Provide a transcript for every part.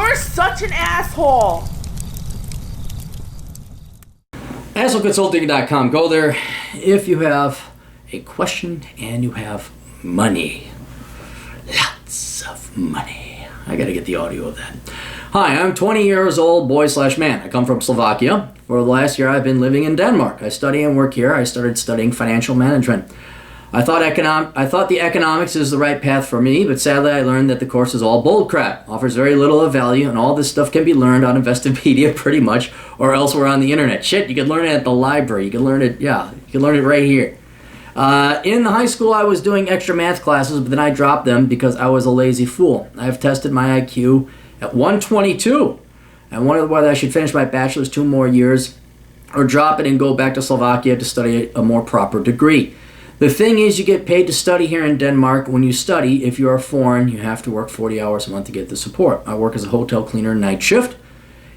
You're such an asshole. AssholeConsulting.com. Go there if you have a question and you have money. Lots of money. I gotta get the audio of that. Hi, I'm 20 years old, boy/man. I come from Slovakia. For the last year, I've been living in Denmark. I study and work here. I started studying financial management. I thought the economics is the right path for me, but sadly I learned that the course is all bull crap, offers very little of value, and all this stuff can be learned on Investopedia pretty much, or elsewhere on the internet. Shit, you can learn it at the library. You can learn it right here. In the high school, I was doing extra math classes, but then I dropped them because I was a lazy fool. I've tested my IQ at 122, and wondered whether I should finish my bachelor's 2 more years, or drop it and go back to Slovakia to study a more proper degree. The thing is, you get paid to study here in Denmark. When you study, if you are foreign, you have to work 40 hours a month to get the support. I work as a hotel cleaner night shift.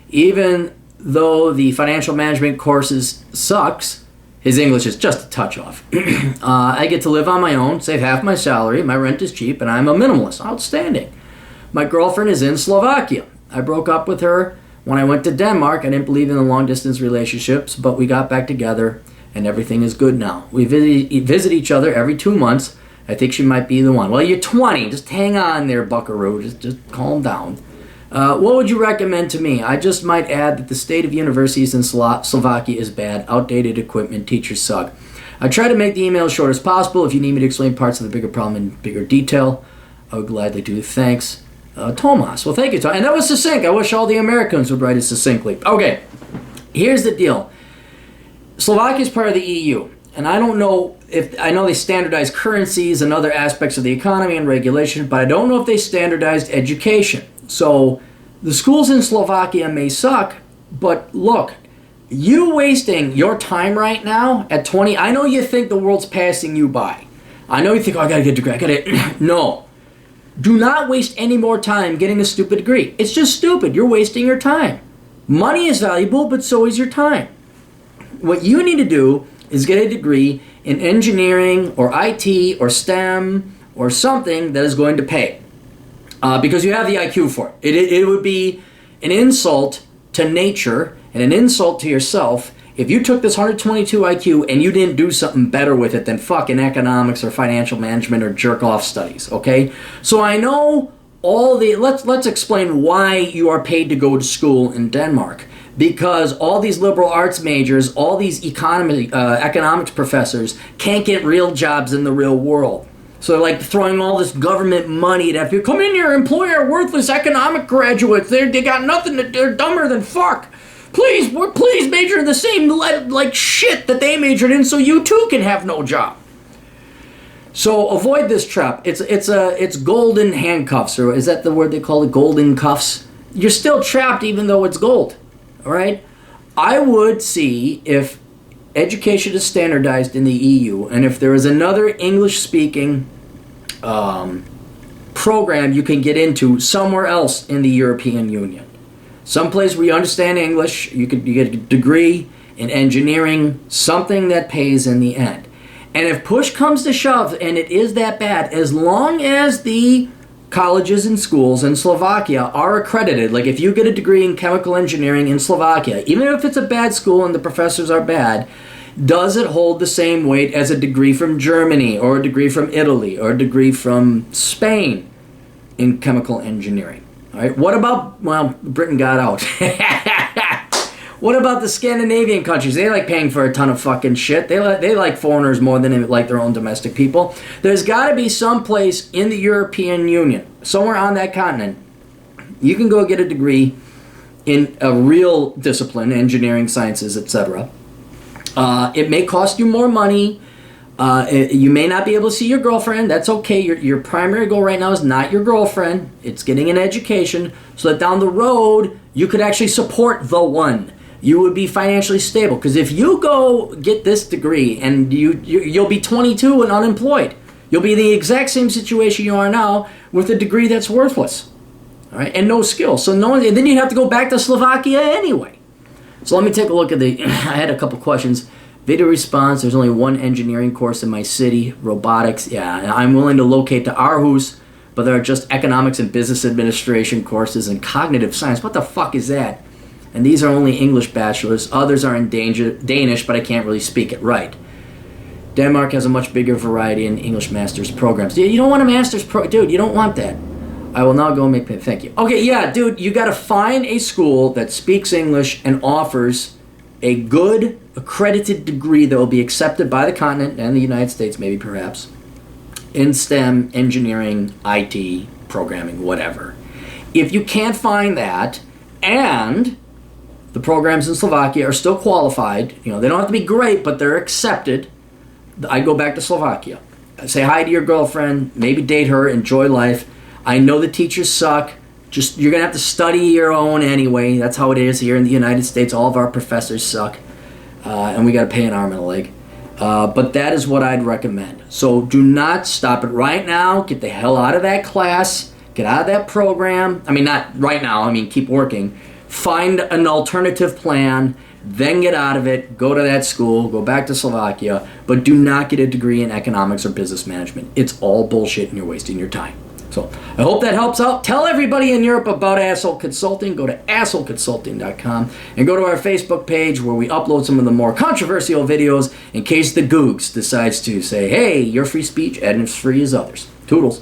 Even though the financial management courses sucks, his English is just a touch off. I get to live on my own, save half my salary, my rent is cheap, and I'm a minimalist. Outstanding. My girlfriend is in Slovakia. I broke up with her when I went to Denmark. I didn't believe in the long-distance relationships, but we got back together. And everything is good now. We visit each other every 2 months. I think she might be the one. Well, you're 20. Just hang on there, buckaroo. Just calm down. What would you recommend to me? I just might add that the state of universities in Slovakia is bad. Outdated equipment. Teachers suck. I try to make the email as short as possible. If you need me to explain parts of the bigger problem in bigger detail, I would gladly do. Thanks. Tomas. Well, thank you, Tomas. And that was succinct. I wish all the Americans would write it succinctly. Okay. Here's the deal. Slovakia is part of the EU, and I don't know I know they standardized currencies and other aspects of the economy and regulation, but I don't know if they standardized education. So the schools in Slovakia may suck, but look, you wasting your time right now at 20, I know you think the world's passing you by. I know you think, oh, I gotta get a degree, No. Do not waste any more time getting a stupid degree. It's just stupid. You're wasting your time. Money is valuable, but so is your time. What you need to do is get a degree in engineering or IT or STEM or something that is going to pay. Because you have the IQ for it. It would be an insult to nature and an insult to yourself if you took this 122 IQ and you didn't do something better with it than fucking economics or financial management or jerk-off studies, okay? So I know let's explain why you are paid to go to school in Denmark. Because all these liberal arts majors, all these economics professors can't get real jobs in the real world. So they're like throwing all this government money at people. Come in here, employ our worthless economic graduates. They got nothing. They're dumber than fuck. Please major in the same like shit that they majored in, so you too can have no job. So avoid this trap. It's golden handcuffs, or is that the word they call it? Golden cuffs. You're still trapped even though it's gold. All right, I would see if education is standardized in the EU, and if there is another English-speaking program you can get into somewhere else in the European Union, someplace where you understand English, you get a degree in engineering, something that pays in the end. And if push comes to shove, and it is that bad, as long as the colleges and schools in Slovakia are accredited. Like if you get a degree in chemical engineering in Slovakia, even if it's a bad school and the professors are bad, does it hold the same weight as a degree from Germany or a degree from Italy or a degree from Spain in chemical engineering? All right. What about, well, Britain got out. What about the Scandinavian countries? They like paying for a ton of fucking shit. They like foreigners more than they like their own domestic people. There's got to be some place in the European Union, somewhere on that continent, you can go get a degree in a real discipline, engineering, sciences, etc. It may cost you more money. You may not be able to see your girlfriend. That's okay. Your primary goal right now is not your girlfriend. It's getting an education so that down the road you could actually support the one. You would be financially stable. Because if you go get this degree and you'll be 22 and unemployed, you'll be in the exact same situation you are now with a degree that's worthless, all right, and no skill. So and then you'd have to go back to Slovakia anyway. So let me take a look at I had a couple questions. Video response, there's only one engineering course in my city. Robotics, yeah, I'm willing to locate to Aarhus, but there are just economics and business administration courses and cognitive science. What the fuck is that? And these are only English bachelors. Others are in Danish, but I can't really speak it right. Denmark has a much bigger variety in English master's programs. You don't want a master's dude, you don't want that. I will now go and make payment. Thank you. Okay, yeah, dude, you got to find a school that speaks English and offers a good accredited degree that will be accepted by the continent and the United States, maybe perhaps, in STEM, engineering, IT, programming, whatever. If you can't find that, and the programs in Slovakia are still qualified, you know, they don't have to be great, but they're accepted, I'd go back to Slovakia. Say hi to your girlfriend, maybe date her, enjoy life. I know the teachers suck. Just you're going to have to study your own anyway. That's how it is here in the United States. All of our professors suck. And we got to pay an arm and a leg. But that is what I'd recommend. So do not stop it right now. Get the hell out of that class. Get out of that program. I mean, not right now. I mean, keep working. Find an alternative plan. Then get out of it. Go to that school. Go back to Slovakia. But do not get a degree in economics or business management. It's all bullshit and you're wasting your time. So I hope that helps out. Tell everybody in Europe about Asshole Consulting. Go to assholeconsulting.com and go to our Facebook page where we upload some of the more controversial videos in case the Googs decides to say, hey, your free speech and as free as others. Toodles.